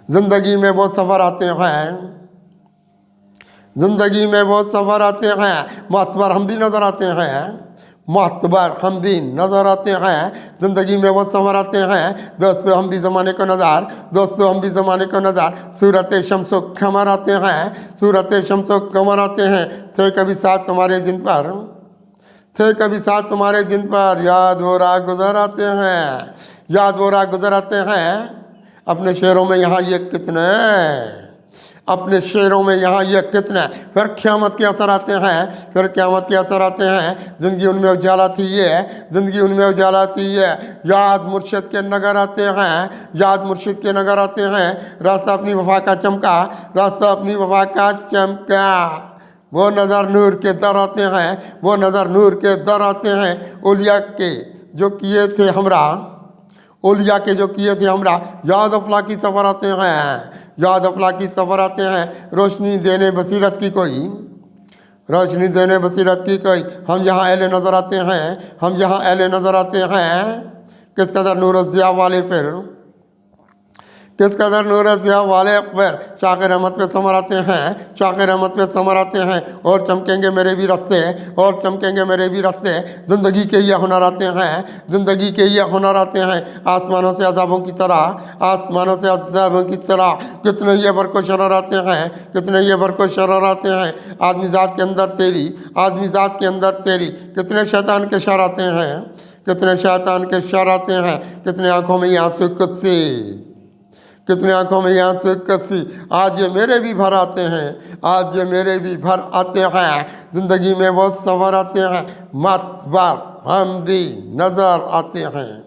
ज़िंदगी में वो सफ़र आते हैं, ज़िंदगी में वो सफ़र आते हैं, मातबर हम भी नज़र आते हैं, मातबर हम भी नज़र आते हैं। ज़िंदगी में वो सफ़र आते हैं, दोस्तों हम भी ज़माने को नज़र, दोस्तों हम भी ज़माने को नज़र। सूरत शम्सो कमर आते हैं, सूरत शम्सो कमर आते हैं। थे कभी साथ तुम्हारे जिन पर, थे कभी साथ तुम्हारे जिन पर याद वो राह गुज़र आते हैं, याद वो राह गुज़र आते हैं। अपने शेरों में यहाँ ये कितने, अपने शेरों में यहाँ ये कितने। फिर क़यामत के असर आते हैं, फिर क़यामत के असर आते हैं। ज़िंदगी उनमें उजाला थी ये, ज़िंदगी उनमें उजाला थी ये। याद मुर्शिद के नगर आते हैं, याद मुर्शिद के नगर आते हैं। रास्ता अपनी वफा का चमका, रास्ता अपनी वफा का चमका। वो नज़र नूर के दर आते हैं, वो नज़र नूर के दर आते हैं। औलिया के जो किए थे हमरा, औलिया के जो किए थे हमरा। याद अफलाकी सफ़र आते हैं, याद अफलाकी सफ़र आते हैं। रोशनी देने बसीरत की कोई, रोशनी देने बसीरत की कोई। हम यहाँ अहले नज़र आते हैं, हम यहाँ अहले नज़र आते हैं। किस कदर नूर ज़िया वाले फिर, किस कदर नूर ज़िया वाले फिर शाकिर अहमद पे समर आते हैं, शाकिर अहमद पे समर आते हैं। और चमकेंगे मेरे भी रस्ते, और चमकेंगे मेरे भी रस्ते। ज़िंदगी के ये हुनर आते हैं, ज़िंदगी के ये हुनर आते हैं। आसमानों से अज़ाबों की तरह, आसमानों से अज़ाबों की तरह। कितने ये बरको शरर आते हैं, कितने ये बरको शरर आते हैं। आदमी ज़ात के अंदर तेरी, आदमी ज़ात के अंदर तेरी। कितने शैतान के शर आते हैं, कितने शैतान के शर आते हैं। कितने आँखों में आंसू कुत्सी, कितने आँखों में आंसू कसी। आज ये मेरे भी भर आते हैं, आज ये मेरे भी भर आते हैं। ज़िंदगी में वो सफ़र आते हैं, मातबर हम भी नज़र आते हैं।